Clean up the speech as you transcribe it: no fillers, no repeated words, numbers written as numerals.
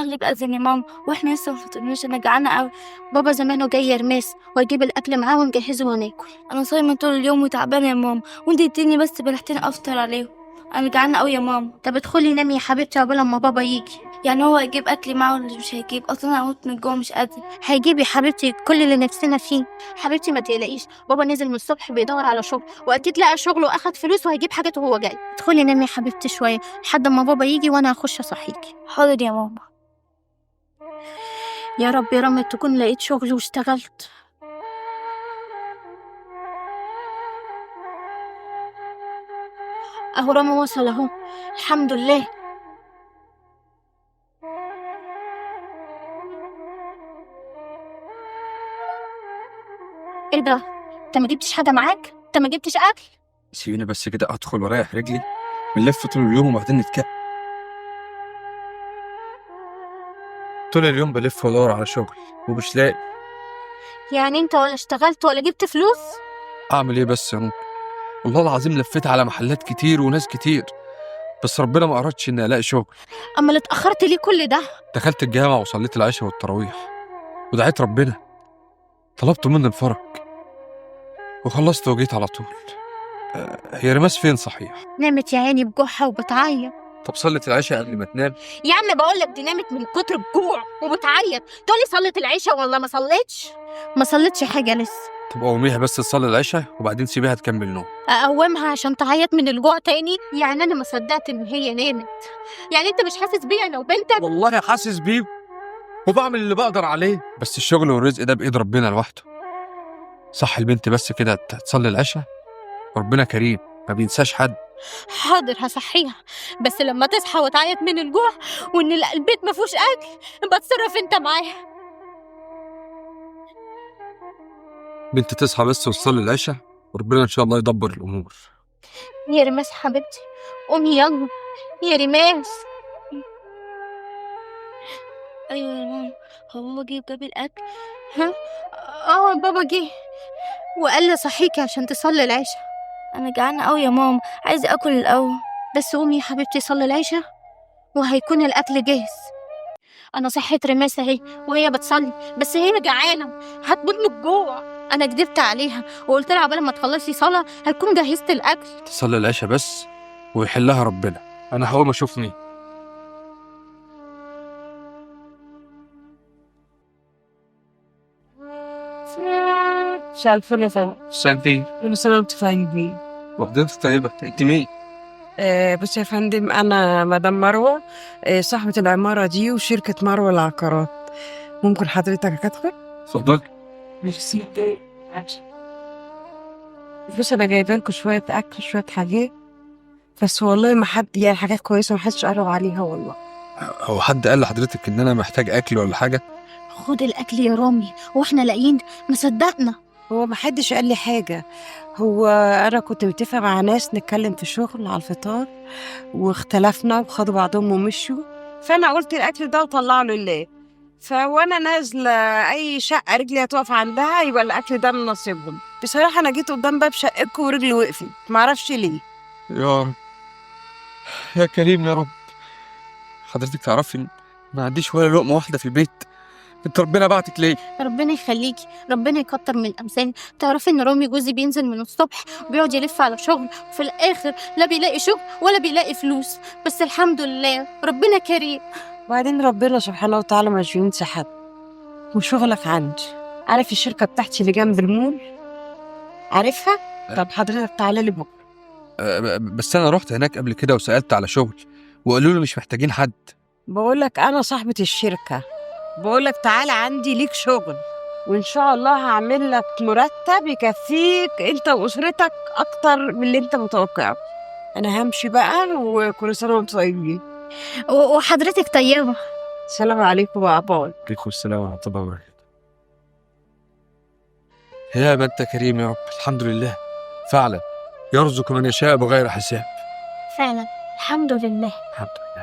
المغرب أذن يا ماما واحنا لسه ما فطرناش، انا جعانه قوي. بابا زمانه جاي يرمس ويجيب الاكل معاه ونجهزه وناكل. انا صايمه طول اليوم وتعبانه يا ماما، وانت اديني بس بلحتين افطر عليهم. انا جعانه قوي يا ماما. طب ادخلي نامي يا حبيبتي عقبال لما بابا يجي. يعني هو هيجيب اكل معاه ولا مش هيجيب؟ اصلا انا هموت من الجوع مش قادره. هيجيب يا حبيبتي كل اللي نفسنا فيه. حبيبتي ما تقلقيش، بابا نزل من الصبح بيدور على شغل، واكيد لقى شغل واخد فلوس وهيجيب حاجته وهو جاي. ادخلي نامي يا حبيبتي شويه لحد ما بابا يجي وانا هخش اصحيكي. حاضر يا ماما. يا رب يا رامي تكون لقيت شغل واشتغلت. اهو رامي وصل اهو، الحمد لله. ايه ده؟ انت ما جبتش حاجه معاك؟ انت ما جبتش اكل؟ سيبيني بس كده ادخل واريح رجلي، بنلف طول اليوم وبعدين نتكلم. طول اليوم بلف وادور على شغل ومش لاقي. يعني انت ولا اشتغلت ولا جبت فلوس؟ اعمل ايه بس يا نور؟ والله العظيم لفيت على محلات كتير وناس كتير، بس ربنا ما اردش اني الاقي شغل. اما اللي اتاخرت ليه كل ده؟ دخلت الجامعه وصليت العشاء والتراويح ودعيت ربنا، طلبت منه الفرج وخلصت وجيت على طول. هي رماس فين صحيح؟ نامت يا عيني بجوعها وبتعيط. طب صلت العشاء قبل ما تنام؟ يا عم بقول لك دي نامت من كتر الجوع وبتعيط، تقولي صلت العشاء ولا ما صليتش؟ ما صليتش حاجه لسه. طب قوميها بس تصلي العشاء وبعدين سيبيها تكمل نوم. اقومها عشان تعيط من الجوع تاني؟ يعني انا ما صدقت ان هي نامت. يعني انت مش حاسس بيا انا وبنتك؟ والله حاسس بيه وبعمل اللي بقدر عليه، بس الشغل والرزق ده بإيد ربنا لوحده. صح البنت بس كده تصلي العشاء، ربنا كريم ما بينساش حد. حاضر هصحيها، بس لما تصحى وتعيط من الجوع وان البيت ما فيهوش اكل بتصرف انت معاها. بنت تصحى بس وتصلي العشاء وربنا ان شاء الله يدبر الامور. يا ريماس حبيبتي قومي يلا يا ريماس. ايوه يا ماما، هو بابا جاب الاكل؟ ها؟ بابا جه وقال لي صحيكي عشان تصلي العشاء. انا جعانه قوي يا ماما، عايزه اكل الاول. بس قومي يا حبيبتي صلي العشاء وهيكون الاكل جاهز. انا صحيت ريماس اهي وهي بتصلي، بس هي جعانه هتموت من الجوع. انا كدبت عليها وقلت لها عقبال ما تخلصي صلاه هتكون جهزت الاكل. تصلي العشاء بس ويحلها ربنا، انا هقوم اشوفني. مساء الفل يا فندم. سنتين كل سنة وانت طيبين. وفضلت طيبة. انت مين؟ بص يا فندم، أنا مدام مروة، صاحبة العمارة دي وشركة مروة العقارات. ممكن حضرتك أدخل؟ اتفضل. ميرسي. بص أنا جايبة لكم شوية أكل شوية حاجات، بس والله ما حد يعني حاجات كويسة ما حدش قالوا عليها والله. هو حد قال لحضرتك ان انا محتاج اكل ولا حاجة؟ خد الاكل يا رامي واحنا لاقيين مصدقنا. هو ما حدش قال لي حاجة. هو أنا كنت متفقة مع ناس نتكلم في شغل على الفطار واختلفنا وخدوا بعضهم ومشوا، فأنا قلت الأكل ده وطلعه لله. فوانا نازلة أي شقة رجلي هتقف عندها يبقى الأكل ده من نصيبهم. بصراحة أنا جيت قدام باب شقتكم ورجلي وقفت معرفش ليه. يا رب يا كريم يا رب. حضرتك تعرفي إن ما عنديش ولا لقمة واحدة في البيت، انت ربنا بعتك ليه؟ ربنا يخليكي، ربنا يكتر من الامثال. تعرفي ان رامي جوزي بينزل من الصبح وبيقعد يلف على شغل وفي الاخر لا بيلاقي شغل ولا بيلاقي فلوس، بس الحمد لله ربنا كريم. وبعدين ربنا سبحانه وتعالى مش بينسى حد، وشغلك عندي. عارف الشركة بتاعتي اللي جنب المول؟ عارفها؟ طب حضرتك تعالى لي بكرة. بس انا رحت هناك قبل كده وسألت على شغل وقالوا لي مش محتاجين حد. بقولك أنا صاحبة الشركة، بقولك تعالى عندي ليك شغل، وإن شاء الله هعمل لك مرتب يكفيك أنت وأسرتك أكتر من اللي أنت متوقعه. أنا همشي بقى وكل سنة وأنتم طيبين. وحضرتك طيبة. السلام عليكم بقى، باي. عليكم السلام ورحمة الله وبركاته. يا ما انت كريم يا رب، الحمد لله. فعلا يرزق من يشاء بغير حساب. فعلا الحمد لله. الحمد لله.